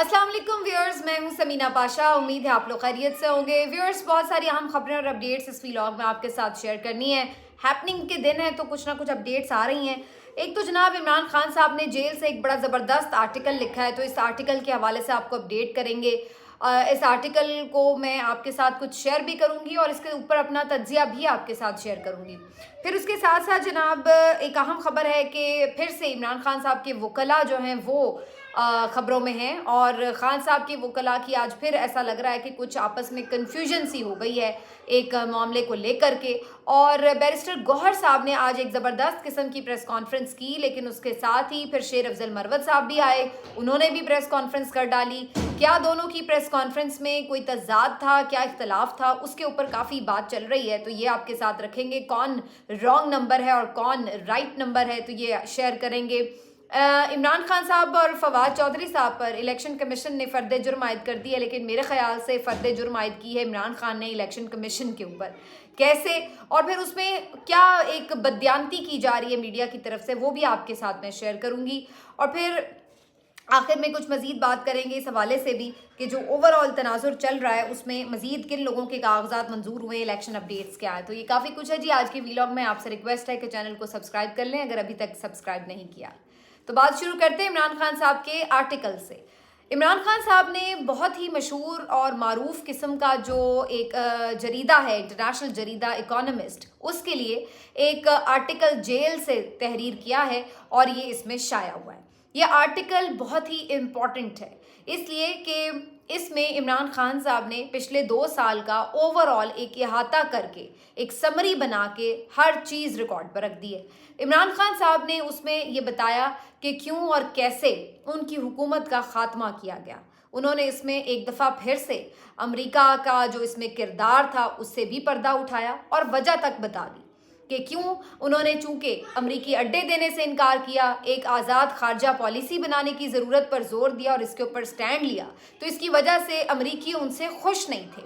अस्सलाम वालेकुम व्यूअर्स, मैं हूं समीना पाशा। उम्मीद है आप लोग खैरियत से होंगे। व्यूअर्स, बहुत सारी अहम खबरें और अपडेट्स इस व्लॉग में आपके साथ शेयर करनी है। हैपनिंग के दिन है तो कुछ ना कुछ अपडेट्स आ रही हैं। एक तो जनाब इमरान खान साहब ने जेल से एक बड़ा ज़बरदस्त आर्टिकल लिखा है, तो इस आर्टिकल के हवाले से आपको अपडेट करेंगे। इस आर्टिकल को मैं आपके साथ कुछ शेयर भी करूंगी और इसके ऊपर अपना तज्जिया भी आपके साथ शेयर करूंगी। फिर उसके साथ साथ जनाब एक अहम खबर है कि फिर से इमरान खान साहब के वकला जो हैं वो खबरों में हैं, और खान साहब के वकला की आज फिर ऐसा लग रहा है कि कुछ आपस में कन्फ्यूजन सी हो गई है एक मामले को लेकर के। और बैरिस्टर गौहर साहब ने आज एक ज़बरदस्त किस्म की प्रेस कॉन्फ्रेंस की, लेकिन उसके साथ ही फिर शेर अफजल मरवत साहब भी आए, उन्होंने भी प्रेस कॉन्फ्रेंस कर डाली। क्या दोनों की प्रेस कॉन्फ्रेंस में कोई तजाद था, क्या इख्तलाफ था, उसके ऊपर काफ़ी बात चल रही है, तो ये आपके साथ रखेंगे। कौन रॉन्ग नंबर है और कौन राइट नंबर है, तो ये शेयर करेंगे। इमरान खान साहब और फवाद चौधरी साहब पर इलेक्शन कमीशन ने फ़र्द जुर्म आयद कर दी है, लेकिन मेरे ख्याल से फ़र्द जुर्म आयद की है इमरान खान ने इलेक्शन कमीशन के ऊपर। कैसे और फिर उसमें क्या एक बदयांती की जा रही है मीडिया की तरफ से, वो भी आपके साथ मैं शेयर करूंगी। और फिर आखिर में कुछ मजीद बात करेंगे इस हवाले से भी कि जो ओवरऑल तनाजुर चल रहा है उसमें मजीद किन लोगों के कागजात मंजूर हुए, इलेक्शन अपडेट्स क्या है। तो ये काफ़ी कुछ है जी आज के व्लॉग में। आपसे रिक्वेस्ट है कि चैनल को सब्सक्राइब कर लें अगर अभी तक सब्सक्राइब नहीं किया। तो बात शुरू करते हैं इमरान खान साहब के आर्टिकल से। इमरान खान साहब ने बहुत ही मशहूर और मारूफ किस्म का जो एक जरीदा है, इंटरनेशनल जरीदा इकोनॉमिस्ट, उसके लिए एक आर्टिकल जेल से तहरीर किया है और ये इसमें शाया हुआ है। ये आर्टिकल बहुत ही इम्पॉर्टेंट है इसलिए कि इसमें इमरान खान साहब ने पिछले 2 साल का ओवरऑल एक इहाता करके एक समरी बना के हर चीज़ रिकॉर्ड पर रख दी है। इमरान खान साहब ने उसमें ये बताया कि क्यों और कैसे उनकी हुकूमत का खात्मा किया गया। उन्होंने इसमें एक दफ़ा फिर से अमेरिका का जो इसमें किरदार था उससे भी पर्दा उठाया और वजह तक बता दी कि क्यों उन्होंने चूंकि अमरीकी अड्डे देने से इनकार किया, एक आज़ाद खारजा पॉलिसी बनाने की ज़रूरत पर जोर दिया और इसके ऊपर स्टैंड लिया, तो इसकी वजह से अमरीकी उनसे खुश नहीं थे।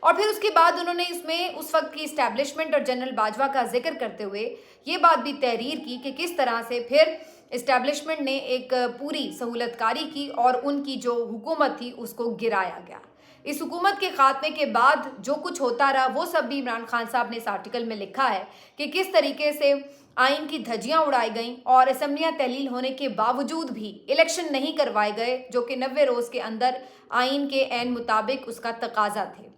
और फिर उसके बाद उन्होंने इसमें उस वक्त की इस्टेब्लिशमेंट और जनरल बाजवा का जिक्र करते हुए ये बात भी तहरीर की कि किस तरह से फिर इस्टेब्लिशमेंट ने एक पूरी सहूलतकारी की और उनकी जो हुकूमत थी उसको गिराया गया। इस हुकूमत के खात्मे के बाद जो कुछ होता रहा वो सब भी इमरान खान साहब ने इस आर्टिकल में लिखा है कि किस तरीके से आइन की धज्जियां उड़ाई गईं और असम्बलियां तहलील होने के बावजूद भी इलेक्शन नहीं करवाए गए, जो कि 90 रोज़ के अंदर आइन के ऐन मुताबिक उसका तकाजा थे।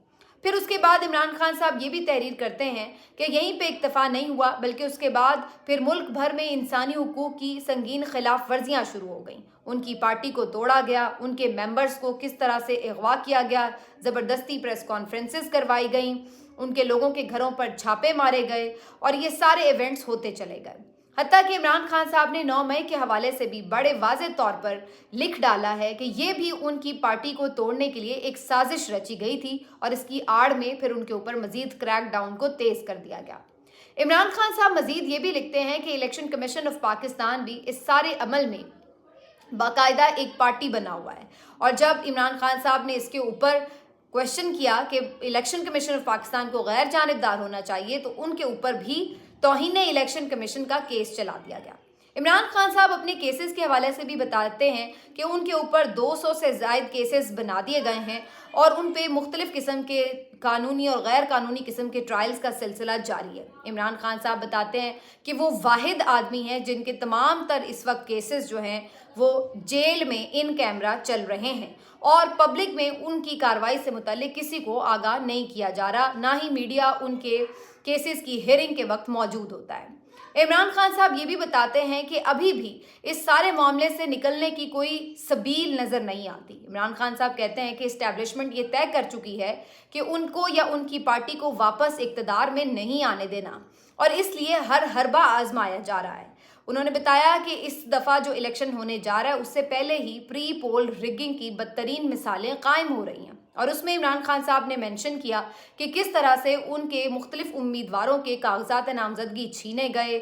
फिर उसके बाद इमरान खान साहब ये भी तहरीर करते हैं कि यहीं पे इक्तफा नहीं हुआ, बल्कि उसके बाद फिर मुल्क भर में इंसानी हुकूक की संगीन खिलाफ वर्जियाँ शुरू हो गईं। उनकी पार्टी को तोड़ा गया, उनके मेंबर्स को किस तरह से अगवा किया गया, ज़बरदस्ती प्रेस कॉन्फ्रेंसेस करवाई गईं, उनके लोगों के घरों पर छापे मारे गए और ये सारे इवेंट्स होते चले गए। हत्ता कि इमरान खान साहब ने 9 मई के हवाले से भी बड़े वाज़ेह तौर पर लिख डाला है कि ये भी उनकी पार्टी को तोड़ने के लिए एक साजिश रची गई थी और इसकी आड़ में फिर उनके ऊपर मजीद क्रैक डाउन को तेज़ कर दिया गया। इमरान खान साहब मजीद ये भी लिखते हैं कि इलेक्शन कमीशन ऑफ पाकिस्तान भी इस सारे अमल में बाकायदा एक पार्टी बना हुआ है, और जब इमरान खान साहब ने इसके ऊपर क्वेश्चन किया कि इलेक्शन कमीशन ऑफ पाकिस्तान को गैर जानिबदार होना चाहिए, तो उनके ऊपर भी तौहीन इलेक्शन कमीशन का केस चला दिया गया। इमरान खान साहब अपने केसेस के हवाले से भी बताते हैं कि उनके ऊपर 200 से ज़ायद केसेस बना दिए गए हैं और उन पे मुख्तलिफ़ किस्म के कानूनी और गैर कानूनी किस्म के ट्रायल्स का सिलसिला जारी है। इमरान खान साहब बताते हैं कि वो वाहिद आदमी हैं जिनके तमाम तर इस वक्त केसेस जो हैं वो जेल में इन कैमरा चल रहे हैं और पब्लिक में उनकी कार्रवाई से मुतल्लिक किसी को आगाह नहीं किया जा रहा, ना ही मीडिया उनके केसेस की हियरिंग के वक्त मौजूद होता है। इमरान खान साहब ये भी बताते हैं कि अभी भी इस सारे मामले से निकलने की कोई सबील नज़र नहीं आती। इमरान खान साहब कहते हैं कि इस्टेब्लिशमेंट ये तय कर चुकी है कि उनको या उनकी पार्टी को वापस इक़्तिदार में नहीं आने देना और इसलिए हर हरबा आजमाया जा रहा है। उन्होंने बताया कि इस दफ़ा जो इलेक्शन होने जा रहा है उससे पहले ही प्री पोल रिगिंग की बदतरीन मिसालें कायम हो रही हैं, और उसमें इमरान खान साहब ने मेंशन किया कि किस तरह से उनके मुख्तलिफ उम्मीदवारों के कागजात नामजदगी छीने गए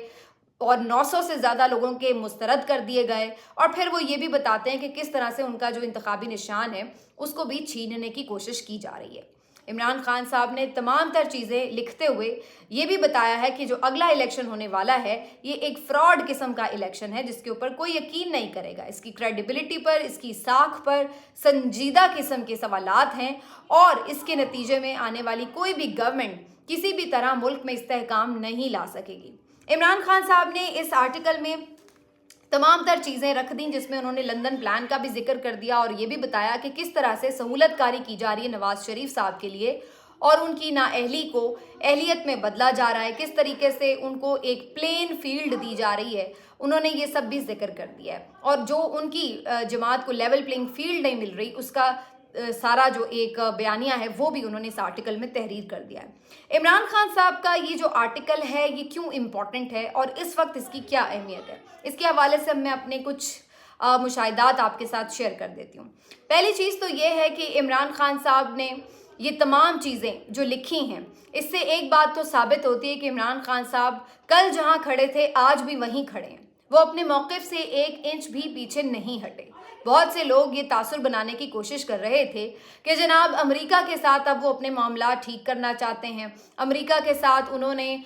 और 900 से ज़्यादा लोगों के मुस्तरद कर दिए गए। और फिर वो ये भी बताते हैं कि किस तरह से उनका जो इंतखाबी निशान है उसको भी छीनने की कोशिश की जा रही है। इमरान खान साहब ने तमाम तर चीज़ें लिखते हुए ये भी बताया है कि जो अगला इलेक्शन होने वाला है ये एक फ्रॉड किस्म का इलेक्शन है जिसके ऊपर कोई यकीन नहीं करेगा। इसकी क्रेडिबिलिटी पर, इसकी साख पर संजीदा किस्म के सवालात हैं और इसके नतीजे में आने वाली कोई भी गवर्नमेंट किसी भी तरह मुल्क में इस्तेहकाम नहीं ला सकेगी। इमरान खान साहब ने इस आर्टिकल में तमाम तर चीज़ें रख दी जिसमें उन्होंने लंदन प्लान का भी जिक्र कर दिया और ये भी बताया कि किस तरह से सहूलतकारी की जा रही है नवाज शरीफ साहब के लिए और उनकी नाअहली को अहलियत में बदला जा रहा है, किस तरीके से उनको एक प्लेन फील्ड दी जा रही है। उन्होंने ये सब भी जिक्र कर दिया है और जो उनकी जमात को लेवल प्लेइंग फील्ड नहीं मिल रही उसका सारा जो एक बयानिया है वो भी उन्होंने इस आर्टिकल में तहरीर कर दिया है। इमरान खान साहब का ये जो आर्टिकल है ये क्यों इम्पॉर्टेंट है और इस वक्त इसकी क्या अहमियत है, इसके हवाले से मैं अपने कुछ मुशाहिदात आपके साथ शेयर कर देती हूँ। पहली चीज़ तो ये है कि इमरान खान साहब ने ये तमाम चीज़ें जो लिखी हैं इससे एक बात तो साबित होती है कि इमरान खान साहब कल जहाँ खड़े थे आज भी वहीं खड़े हैं। वो अपने मौक़िफ़ से 1 इंच भी पीछे नहीं हटे। बहुत से लोग ये तासुर बनाने की कोशिश कर रहे थे कि जनाब अमेरिका के साथ अब वो अपने मामला ठीक करना चाहते हैं, अमेरिका के साथ उन्होंने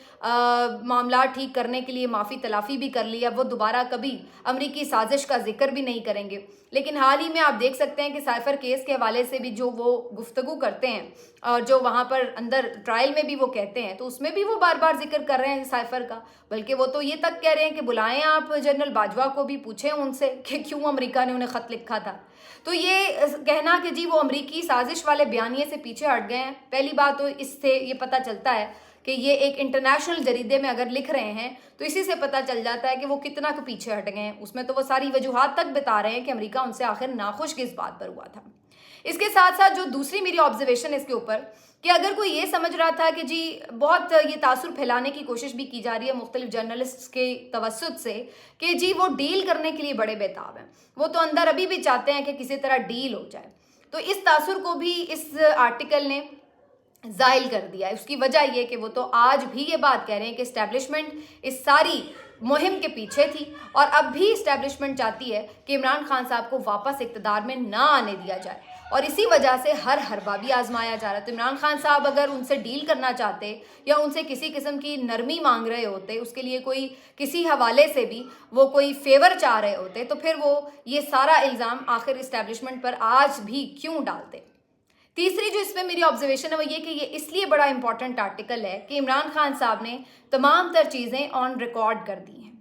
मामला ठीक करने के लिए माफ़ी तलाफ़ी भी कर लिया, वो दोबारा कभी अमेरिकी साजिश का जिक्र भी नहीं करेंगे। लेकिन हाल ही में आप देख सकते हैं कि साइफ़र केस के हवाले से भी जो वो गुफ्तगू करते हैं और जो वहाँ पर अंदर ट्रायल में भी वो कहते हैं तो उसमें भी वो बार बार जिक्र कर रहे हैं साइफ़र का। बल्कि वो तो ये तक कह रहे हैं कि बुलाएं आप जनरल बाजवा को भी, पूछें उनसे कि क्यों अमेरिका ने उन्हें ख़त लिखा था। तो ये कहना कि जी वो अमेरिकी साजिश वाले बयानिए से पीछे हट गए हैं, पहली बात तो इससे ये पता चलता है कि ये एक इंटरनेशनल जरीदे में अगर लिख रहे हैं तो इसी से पता चल जाता है कि वो कितना को पीछे हट गए हैं। उसमें तो वो सारी वजूहात तक बता रहे हैं कि अमेरिका उनसे आखिर नाखुश किस बात पर हुआ था। इसके साथ साथ जो दूसरी मेरी ऑब्जर्वेशन है इसके ऊपर कि अगर कोई ये समझ रहा था कि जी बहुत ये तासुर फैलाने की कोशिश भी की जा रही है मुख्तलिफ जर्नलिस्ट के तवस्सुत से कि जी वो डील करने के लिए बड़े बेताब हैं, वो तो अंदर अभी भी चाहते हैं कि किसी तरह डील हो जाए, तो इस तासुर को भी इस आर्टिकल ने ज़ाइल कर दिया है। उसकी वजह ये कि वो तो आज भी ये बात कह रहे हैं कि इस्टेब्लिशमेंट इस सारी मुहिम के पीछे थी और अब भी इस्टेब्लिशमेंट चाहती है कि इमरान खान साहब को वापस इक़्तिदार में ना आने दिया जाए और इसी वजह से हर हरबा भी आजमाया जा रहा है। तो इमरान खान साहब अगर उनसे डील करना चाहते या उनसे किसी किस्म की नरमी मांग रहे होते, उसके लिए कोई किसी हवाले से भी वो कोई फेवर चाह रहे होते, तो फिर वो ये सारा इल्ज़ाम आखिर इस्टेब्लिशमेंट पर आज भी क्यों डालते। तीसरी जो इसमें मेरी ऑब्जर्वेशन है वो ये कि ये इसलिए बड़ा इंपॉर्टेंट आर्टिकल है कि इमरान खान साहब ने तमाम तर चीज़ें ऑन रिकॉर्ड कर दी हैं।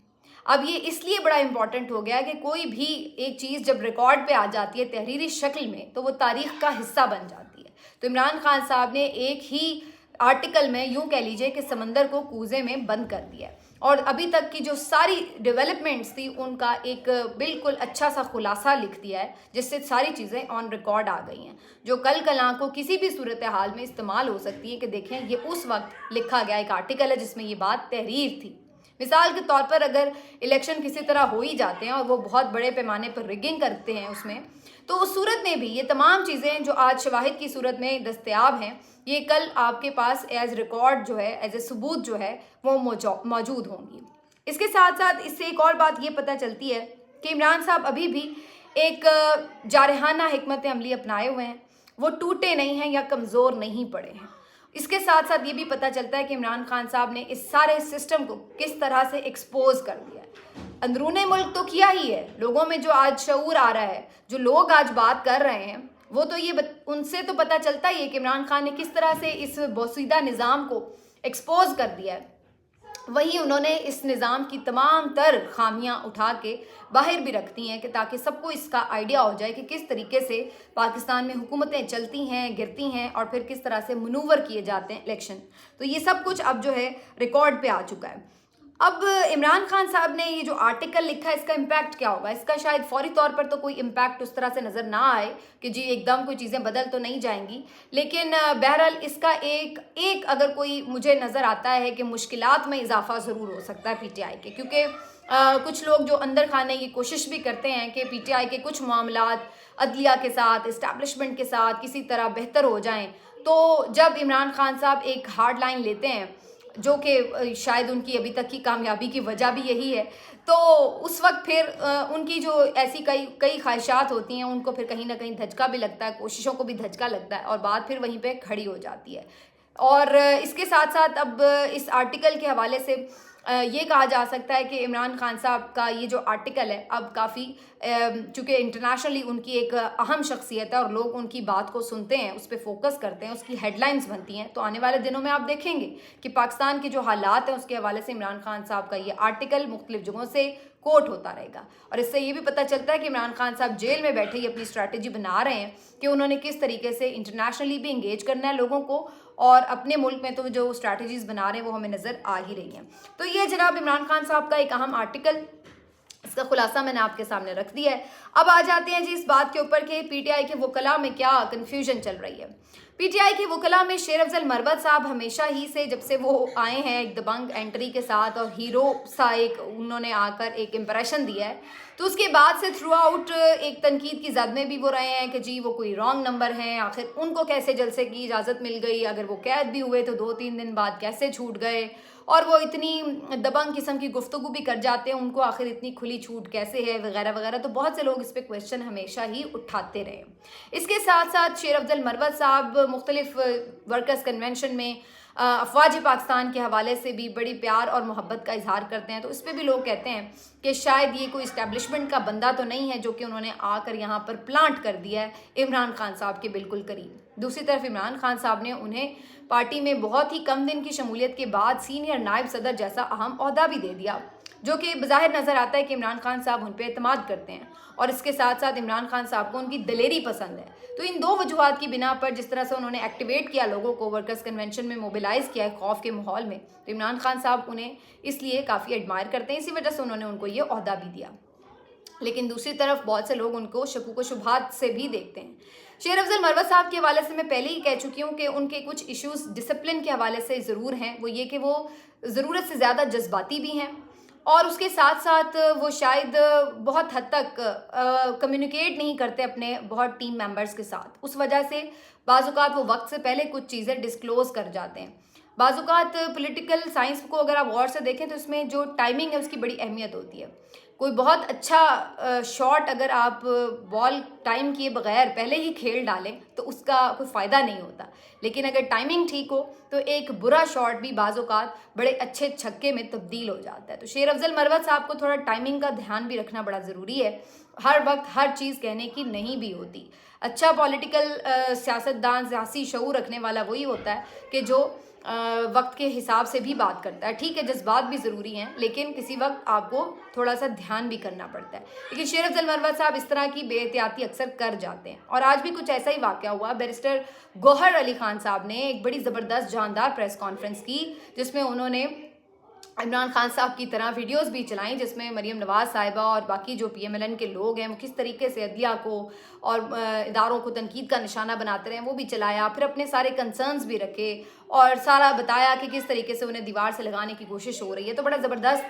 अब ये इसलिए बड़ा इंपॉर्टेंट हो गया है कि कोई भी एक चीज़ जब रिकॉर्ड पे आ जाती है तहरीरी शक्ल में तो वो तारीख़ का हिस्सा बन जाती है। तो इमरान खान साहब ने एक ही आर्टिकल में यूँ कह लीजिए कि समंदर को कूजे में बंद कर दिया है और अभी तक की जो सारी डेवलपमेंट्स थी उनका एक बिल्कुल अच्छा सा खुलासा लिख दिया है जिससे सारी चीज़ें ऑन रिकॉर्ड आ गई हैं जो कल कलां को किसी भी सूरत हाल में इस्तेमाल हो सकती है कि देखें ये उस वक्त लिखा गया एक आर्टिकल है जिसमें ये बात तहरीर थी। मिसाल के तौर पर अगर इलेक्शन किसी तरह हो ही जाते हैं और वो बहुत बड़े पैमाने पर रिगिंग करते हैं उसमें, तो उस सूरत में भी ये तमाम चीज़ें जो आज शवाहिद की सूरत में दस्तयाब हैं ये कल आपके पास एज रिकॉर्ड जो है, एज ए सबूत जो है वो मौजूद होंगी। इसके साथ साथ इससे एक और बात ये पता चलती है कि इमरान साहब अभी भी एक जारहाना हिकमत अमली अपनाए हुए हैं, वो टूटे नहीं हैं या कमज़ोर नहीं पड़े हैं। इसके साथ साथ ये भी पता चलता है कि इमरान खान साहब ने इस सारे सिस्टम को किस तरह से एक्सपोज कर दिया है। अंदरूने मुल्क तो किया ही है, लोगों में जो आज शऊर आ रहा है, जो लोग आज बात कर रहे हैं, वो तो ये उनसे तो पता चलता ही है कि इमरान खान ने किस तरह से इस बोसीदा निज़ाम को एक्सपोज कर दिया है। वहीं उन्होंने इस निज़ाम की तमाम तर खामियां उठा के बाहर भी रखती हैं कि ताकि सबको इसका आइडिया हो जाए कि किस तरीके से पाकिस्तान में हुकूमतें चलती हैं, गिरती हैं और फिर किस तरह से मनूवर किए जाते हैं इलेक्शन। तो ये सब कुछ अब जो है रिकॉर्ड पे आ चुका है। अब इमरान खान साहब ने ये जो आर्टिकल लिखा है इसका इम्पैक्ट क्या होगा, इसका शायद फौरी तौर पर तो कोई इम्पैक्ट उस तरह से नज़र ना आए कि जी एकदम कोई चीज़ें बदल तो नहीं जाएंगी, लेकिन बहरहाल इसका एक अगर कोई मुझे नज़र आता है कि मुश्किलात में इजाफा ज़रूर हो सकता है PTI के, क्योंकि कुछ लोग जो अंदर खाने की कोशिश भी करते हैं कि PTI के कुछ मामलात अदलिया के साथ, इस्टेब्लिशमेंट के साथ किसी तरह बेहतर हो जाएँ। तो जब इमरान खान साहब एक हार्ड लाइन लेते हैं जो कि शायद उनकी अभी तक की कामयाबी की वजह भी यही है। तो उस वक्त फिर उनकी जो ऐसी कई कई ख्वाहिशात होती हैं उनको फिर कहीं ना कहीं धचका भी लगता है, कोशिशों को भी धचका लगता है और बात फिर वहीं पे खड़ी हो जाती है। और इसके साथ साथ अब इस आर्टिकल के हवाले से ये कहा जा सकता है कि इमरान खान साहब का ये जो आर्टिकल है अब काफ़ी, चूँकि इंटरनेशनली उनकी एक अहम शख्सियत है और लोग उनकी बात को सुनते हैं, उस पर फोकस करते हैं, उसकी हेडलाइंस बनती हैं, तो आने वाले दिनों में आप देखेंगे कि पाकिस्तान के जो हालात हैं उसके हवाले से इमरान खान साहब का ये आर्टिकल मुख्तलिफ जगहों से कोट होता रहेगा। और इससे ये भी पता चलता है कि इमरान खान साहब जेल में बैठे ही अपनी स्ट्रैटेजी बना रहे हैं कि उन्होंने किस तरीके से इंटरनेशनली भी इंगेज करना है लोगों को, और अपने मुल्क में तो जो स्ट्रैटेजीज बना रहे हैं वो हमें नज़र आ ही रही हैं। तो ये जनाब इमरान खान साहब का एक अहम आर्टिकल, इसका खुलासा मैंने आपके सामने रख दिया है। अब आ जाते हैं जी इस बात के ऊपर कि पीटीआई के वकला में क्या कन्फ्यूजन चल रही है। पीटीआई के वकला में शेर अफजल मरवत साहब हमेशा ही से, जब से वो आए हैं एक दबंग एंट्री के साथ और हीरो सा एक उन्होंने आकर एक इम्प्रेशन दिया है, तो उसके बाद से थ्रू आउट एक तनकीद की जद में भी वो रहे हैं कि जी वो कोई रॉन्ग नंबर हैं, आखिर उनको कैसे जलसे की इजाज़त मिल गई, अगर वो कैद भी हुए तो 2-3 दिन बाद कैसे छूट गए, और वो इतनी दबंग किस्म की गुफ्तगू भी कर जाते हैं, उनको आखिर इतनी खुली छूट कैसे है, वगैरह वगैरह। तो बहुत से लोग इस पर क्वेश्चन हमेशा ही उठाते रहे। इसके साथ साथ शेर अफजल मरवत साहब मुख्तलिफ वर्कर्स कन्वेंशन में अफवाज पाकिस्तान के हवाले से भी बड़ी प्यार और मोहब्बत का इजहार करते हैं, तो इस पर भी लोग कहते हैं कि शायद ये कोई इस्टेब्लिशमेंट का बंदा तो नहीं है जो कि उन्होंने आकर यहाँ पर प्लांट कर दिया है इमरान खान साहब के बिल्कुल करीब। दूसरी तरफ इमरान खान साहब ने उन्हें पार्टी में बहुत ही कम दिन की शमूलियत के बाद सीनियर नायब सदर जैसा अहम ओहदा भी दे दिया, जो कि बज़ाहिर नज़र आता है कि इमरान खान साहब उन पर एतमाद करते हैं, और इसके साथ साथ इमरान खान साहब को उनकी दलेरी पसंद है। तो इन दो वजूहात की बिना पर जिस तरह से उन्होंने एक्टिवेट किया लोगों को, वर्कर्स कन्वेंशन में मोबिलाइज़ किया है खौफ के माहौल में, तो इमरान खान साहब उन्हें इसलिए काफ़ी एडमायर करते हैं, इसी वजह से उन्होंने उनको ये ओहदा भी दिया। लेकिन दूसरी तरफ बहुत से लोग उनको शकूक व शुबहात से भी देखते हैं। शेर अफजल मरवत साहब के हवाले से मैं पहले ही कह चुकी हूँ कि उनके कुछ इश्यूज़ डिसिप्लिन के हवाले से ज़रूर हैं। वो ये कि वो ज़रूरत से ज़्यादा जज्बाती भी हैं, और उसके साथ साथ वो शायद बहुत हद तक कम्युनिकेट नहीं करते अपने बहुत टीम मेंबर्स के साथ। उस वजह से बाज़-औक़ात वो वक्त से पहले कुछ चीज़ें डिस्क्लोज़ कर जाते हैं। बाज़-औक़ात पॉलिटिकल साइंस को अगर आप गौर से देखें तो इसमें जो टाइमिंग है उसकी बड़ी अहमियत होती है। कोई बहुत अच्छा शॉट अगर आप बॉल टाइम किए बगैर पहले ही खेल डालें तो उसका कोई फ़ायदा नहीं होता, लेकिन अगर टाइमिंग ठीक हो तो एक बुरा शॉट भी बाज़-औक़ात बड़े अच्छे छक्के में तब्दील हो जाता है। तो शेर अफजल मरवत साहब को थोड़ा टाइमिंग का ध्यान भी रखना बड़ा ज़रूरी है। हर वक्त हर चीज़ कहने की नहीं भी होती। अच्छा पॉलिटिकल सियासतदान, सियासी शऊर रखने वाला वही होता है कि जो वक्त के हिसाब से भी बात करता है। ठीक है, जज्बात भी ज़रूरी हैं, लेकिन किसी वक्त आपको थोड़ा सा ध्यान भी करना पड़ता है। लेकिन शेर अफजल मरवत साहब इस तरह की बेएहतियाती अक्सर कर जाते हैं, और आज भी कुछ ऐसा ही वाक़या हुआ। बैरिस्टर गौहर अली खान साहब ने एक बड़ी ज़बरदस्त जानदार प्रेस कॉन्फ्रेंस की, जिसमें उन्होंने इमरान खान साहब की तरह वीडियोस भी चलाई, जिसमें मरीम नवाज़ साहिबा और बाकी जो PMLN के लोग हैं वो किस तरीके से अदलिया को और इदारों को तनकीद का निशाना बनाते रहे, वो भी चलाया। फिर अपने सारे कंसर्न्स भी रखे और सारा बताया कि किस तरीके से उन्हें दीवार से लगाने की कोशिश हो रही है। तो बड़ा ज़बरदस्त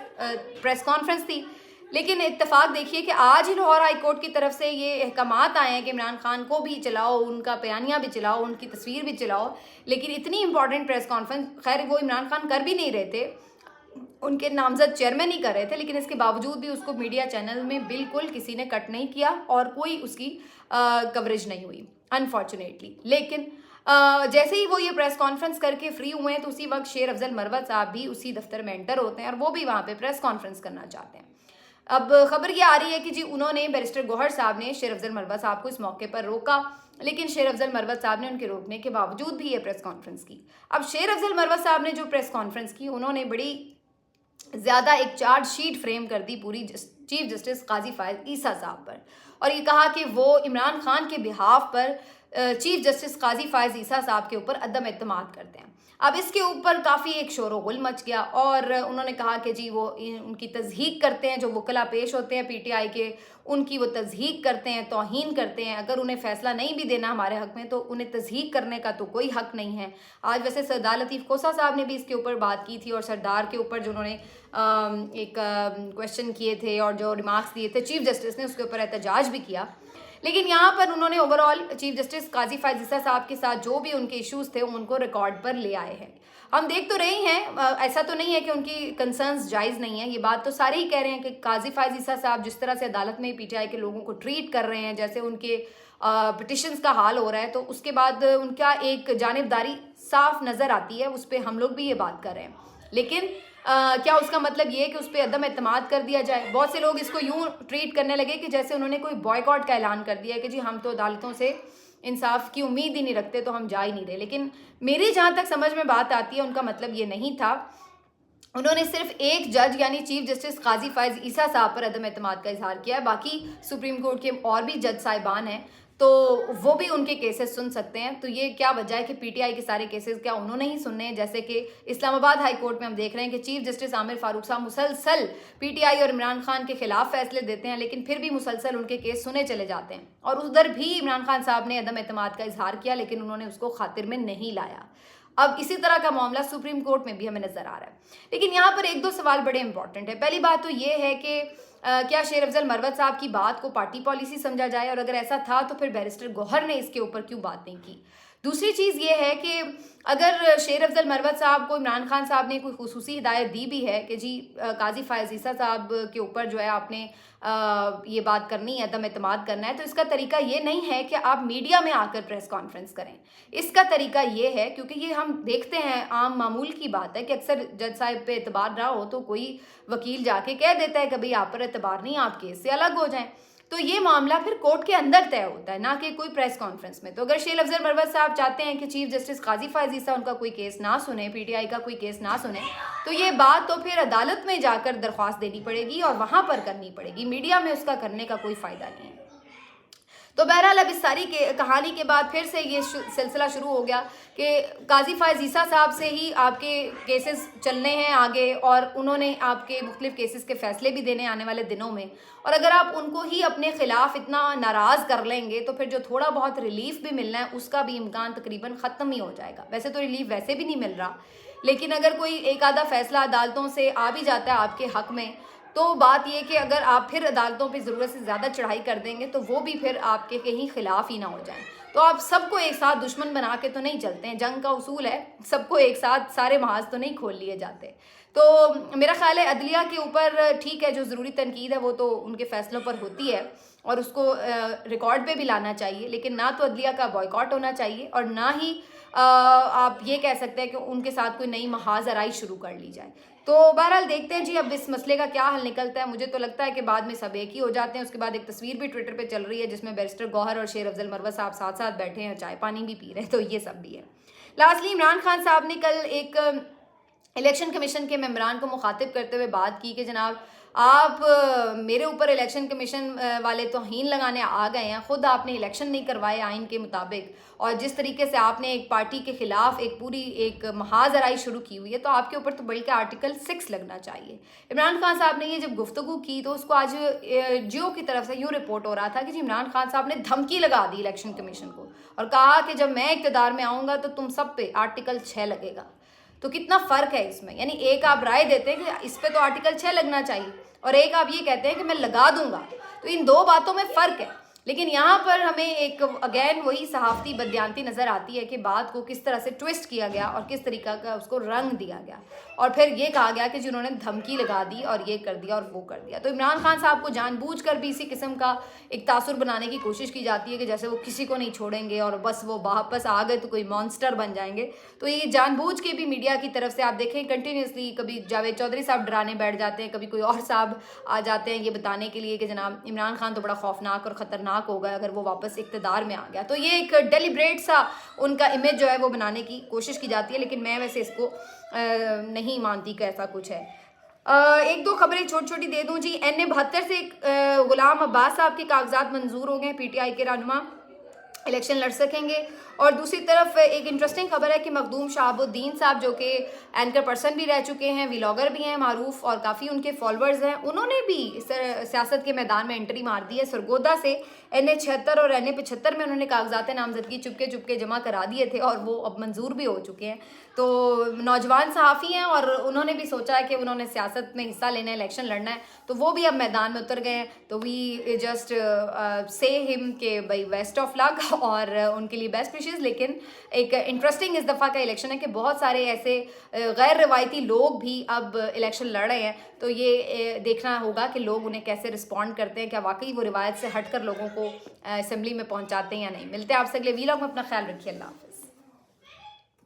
प्रेस कॉन्फ्रेंस थी। लेकिन इत्तेफाक देखिए कि आज ही लाहौर हाई कोर्ट की तरफ से ये अहकामात आए हैं कि इमरान खान को भी चलाओ, उनका बयानिया भी चलाओ, उनकी तस्वीर भी चलाओ। लेकिन इतनी इंपॉर्टेंट प्रेस कॉन्फ्रेंस खैर वो इमरान खान कर भी नहीं रहे थे, उनके नामजद चेयरमैन ही कर रहे थे, लेकिन इसके बावजूद भी उसको मीडिया चैनल में बिल्कुल किसी ने कट नहीं किया और कोई उसकी कवरेज नहीं हुई अनफॉर्चुनेटली। लेकिन जैसे ही वो ये प्रेस कॉन्फ्रेंस करके फ्री हुए हैं तो उसी वक्त शेर अफजल मरवत साहब भी उसी दफ्तर में एंटर होते हैं और वो भी वहाँ पे प्रेस कॉन्फ्रेंस करना चाहते हैं। अब खबर ये आ रही है कि जी उन्होंने बैरिस्टर गौहर साहब ने शेर अफजल मरवत साहब को इस मौके पर रोका, लेकिन शेर अफजल मरवत साहब ने उनके रोकने के बावजूद भी ये प्रेस कॉन्फ्रेंस की। अब शेर अफजल मरवत साहब ने जो प्रेस कॉन्फ्रेंस की, उन्होंने बड़ी ज़्यादा एक चार्जशीट फ्रेम कर दी पूरी चीफ जस्टिस काजी फायद ईसा साहब पर, और ये कहा कि वो इमरान खान के बिहाफ पर चीफ जस्टिस काजी फायद ईसा साहब के ऊपर अदम एतमाद करते हैं। अब इसके ऊपर काफ़ी एक शोर व गुल मच गया और उन्होंने कहा कि जी वो उनकी तज़हीक करते हैं, जो वकला पेश होते हैं PTI के, उनकी वो तज़हीक करते हैं, तौहीन करते हैं। अगर उन्हें फ़ैसला नहीं भी देना हमारे हक़ में तो उन्हें तज़हीक करने का तो कोई हक़ नहीं है। आज वैसे सरदार लतीफ़ कोसा साहब ने भी इसके ऊपर बात की थी और सरदार के ऊपर जो उन्होंने एक क्वेश्चन किए थे और जो रिमार्क्स दिए थे चीफ जस्टिस ने, उसके ऊपर एहतजाज भी किया। लेकिन यहाँ पर उन्होंने ओवरऑल चीफ जस्टिस काजी फायज ईसा साहब के साथ जो भी उनके इश्यूज थे उनको रिकॉर्ड पर ले आए हैं। हम देख तो रहे हैं, ऐसा तो नहीं है कि उनकी कंसर्न्स जायज़ नहीं है, ये बात तो सारे ही कह रहे हैं कि काजी फायज ईसा साहब जिस तरह से अदालत में पीटीआई के लोगों को ट्रीट कर रहे हैं, जैसे उनके पिटिशंस का हाल हो रहा है, तो उसके बाद उनका एक जानिबदारी साफ नज़र आती है। उस पर हम लोग भी ये बात कर रहे हैं, लेकिन क्या उसका मतलब ये है कि उस पर अदम एतमाद कर दिया जाए? बहुत से लोग इसको यूं ट्रीट करने लगे कि जैसे उन्होंने कोई बॉयकॉट का ऐलान कर दिया है कि जी हम तो अदालतों से इंसाफ की उम्मीद ही नहीं रखते, तो हम जा ही नहीं रहे। लेकिन मेरी जहाँ तक समझ में बात आती है, उनका मतलब ये नहीं था। उन्होंने सिर्फ एक जज यानी चीफ जस्टिस काजी फायज ईसा साहब पर अदम एतमाद का इजहार किया है। बाकी सुप्रीम कोर्ट के और भी जज साहिबान हैं, तो वो भी उनके केसेस सुन सकते हैं। तो ये क्या वजह है कि पीटीआई के सारे केसेस क्या उन्होंने ही सुनने हैं? जैसे कि इस्लामाबाद हाई कोर्ट में हम देख रहे हैं कि चीफ जस्टिस आमिर फारूक साहब मुसलसल पीटीआई और इमरान खान के खिलाफ फैसले देते हैं, लेकिन फिर भी मुसलसल उनके केस सुने चले जाते हैं। और उधर भी इमरान खान साहब ने अदम एतमाद का इजहार किया, लेकिन उन्होंने उसको खातिर में नहीं लाया। अब इसी तरह का मामला सुप्रीम कोर्ट में भी हमें नजर आ रहा है। लेकिन यहाँ पर एक दो सवाल बड़े इंपॉर्टेंट है। पहली बात तो ये है कि क्या शेर अफजल मरवत साहब की बात को पार्टी पॉलिसी समझा जाए, और अगर ऐसा था तो फिर बैरिस्टर गौहर ने इसके ऊपर क्यों बात नहीं की? दूसरी चीज़ ये है कि अगर शेर अफजल मरवत साहब को इमरान खान साहब ने कोई खुसूसी हिदायत दी भी है कि जी काजी फायज ईसा साहब के ऊपर जो है आपने ये बात करनी है, अदम एतमाद करना है, तो इसका तरीका ये नहीं है कि आप मीडिया में आकर प्रेस कॉन्फ्रेंस करें। इसका तरीका ये है, क्योंकि ये हम देखते हैं आम मामूल की बात है कि अक्सर जज साहब पे एतबार ना हो तो कोई वकील जाके कह देता है कि भाई आप पर एतबार नहीं, आप केस से अलग हो जाएं। तो ये मामला फिर कोर्ट के अंदर तय होता है, ना कि कोई प्रेस कॉन्फ्रेंस में। तो अगर शेर अफजल मरवत साहब चाहते हैं कि चीफ जस्टिस काजी फायज ईसा उनका कोई केस ना सुने, पीटीआई का कोई केस ना सुने, तो ये बात तो फिर अदालत में जाकर दरख्वास्त देनी पड़ेगी और वहां पर करनी पड़ेगी। मीडिया में उसका करने का कोई फायदा नहीं है। तो बहरहाल अब इस सारी कहानी के बाद फिर से ये सिलसिला शुरू हो गया कि काजी फायज ईसा साहब से ही आपके केसेस चलने हैं आगे, और उन्होंने आपके मुख्तलिफ केसेस के फैसले भी देने आने वाले दिनों में। और अगर आप उनको ही अपने खिलाफ इतना नाराज़ कर लेंगे तो फिर जो थोड़ा बहुत रिलीफ भी मिलना है उसका भी इम्कान तकरीबन ख़त्म ही हो जाएगा। वैसे तो रिलीफ वैसे भी नहीं मिल रहा, लेकिन अगर कोई एक आधा फैसला अदालतों से आ भी जाता है आपके हक़ में, तो बात यह कि अगर आप फिर अदालतों पे ज़रूरत से ज़्यादा चढ़ाई कर देंगे तो वो भी फिर आपके कहीं खिलाफ ही ना हो जाए। तो आप सबको एक साथ दुश्मन बना के तो नहीं चलते हैं, जंग का उसूल है, सबको एक साथ सारे महाज तो नहीं खोल लिए जाते। तो मेरा ख्याल है अदलिया के ऊपर ठीक है, जो ज़रूरी तनकीद है वो तो उनके फैसलों पर होती है और उसको रिकॉर्ड पे भी लाना चाहिए, लेकिन ना तो अदलिया का बॉयकॉट होना चाहिए और ना ही आप ये कह सकते हैं कि उनके साथ कोई नई महाज आराई शुरू कर ली जाए। तो बहरहाल देखते हैं जी अब इस मसले का क्या हल निकलता है। मुझे तो लगता है कि बाद में सब एक ही हो जाते हैं। उसके बाद एक तस्वीर भी ट्विटर पे चल रही है जिसमें बैरिस्टर गौहर और शेर अफजल मरवत साहब साथ साथ बैठे हैं, चाय पानी भी पी रहे हैं, तो ये सब भी है। लास्टली इमरान खान साहब ने कल एक इलेक्शन कमीशन के मेंबरान को मुखातिब करते हुए बात की कि जनाब आप मेरे ऊपर इलेक्शन कमीशन वाले तौहीन लगाने आ गए हैं, ख़ुद आपने इलेक्शन नहीं करवाए आइन के मुताबिक, और जिस तरीके से आपने एक पार्टी के खिलाफ एक पूरी एक महाज आराई शुरू की हुई है, तो आपके ऊपर तो बल्कि आर्टिकल 6 लगना चाहिए। इमरान खान साहब ने ये जब गुफ्तगू की तो उसको आज जियो की तरफ से यूँ रिपोर्ट हो रहा था कि जी इमरान खान साहब ने धमकी लगा दी इलेक्शन कमीशन को और कहा कि जब मैं इक़्तिदार में आऊँगा तो तुम सब पे आर्टिकल 6 लगेगा। तो कितना फ़र्क है इसमें, यानी एक आप राय देते हैं कि इस पे तो आर्टिकल 6 लगना चाहिए और एक आप ये कहते हैं कि मैं लगा दूंगा। तो इन दो बातों में फ़र्क है। लेकिन यहाँ पर हमें एक अगेन वही सहाफ़ती बदयांती नज़र आती है कि बात को किस तरह से ट्विस्ट किया गया और किस तरीका का उसको रंग दिया गया और फिर ये कहा गया कि जिन्होंने धमकी लगा दी और ये कर दिया और वो कर दिया। तो इमरान खान साहब को जानबूझकर भी इसी किस्म का एक तासुर बनाने की कोशिश की जाती है कि जैसे वो किसी को नहीं छोड़ेंगे और बस वो वापस आ गए तो कोई मॉन्स्टर बन जाएंगे। तो ये जानबूझ के भी मीडिया की तरफ से आप देखें कंटिन्यूसली, कभी जावेद चौधरी साहब डराने बैठ जाते हैं, कभी कोई और साहब आ जाते हैं ये बताने के लिए कि जनाब इमरान खान तो बड़ा खौफनाक और ख़तरनाक होगा अगर वो वापस इक़्तिदार में आ गया। तो ये एक डेलिब्रेट सा उनका इमेज जो है वो बनाने की कोशिश की जाती है, लेकिन मैं वैसे इसको नहीं मानती कि ऐसा कुछ है। एक दो खबरें छोटी छोटी दे दूं जी। NA 72 से गुलाम अब्बास साहब के कागजात मंजूर हो गए। PTI के रहनुमा इलेक्शन लड़ सकेंगे। और दूसरी तरफ एक इंटरेस्टिंग खबर है कि मखदूम शहाबुद्दीन साहब जो कि एंकर पर्सन भी रह चुके हैं, व्लॉगर भी हैं मारूफ और काफ़ी उनके फॉलोअर्स हैं, उन्होंने भी सियासत के मैदान में एंट्री मार दी है। सरगोदा से NA 76 और NA 75 में उन्होंने कागजात नामजदगी चुपके चुपके जमा करा दिए थे और वो अब मंजूर भी हो चुके हैं। तो नौजवान सहाफ़ी हैं और उन्होंने भी सोचा है कि उन्होंने सियासत में हिस्सा लेना है, इलेक्शन लड़ना है, तो वो भी अब मैदान में उतर गए हैं। तो वी जस्ट से हिम के भाई बेस्ट ऑफ लक और उनके लिए बेस्ट विशेज़। लेकिन एक इंटरेस्टिंग इस दफ़ा का इलेक्शन है कि बहुत सारे ऐसे गैर रिवायती लोग भी अब इलेक्शन लड़ रहे हैं, तो ये देखना होगा कि लोग उन्हें कैसे रिस्पॉन्ड करते हैं, क्या वाकई वो रिवायत से हटकर लोगों को असेंबली में पहुंचाते हैं या नहीं। मिलते हैं आपसे अगले वीलॉग में, अपना ख्याल रखिए, अल्लाह।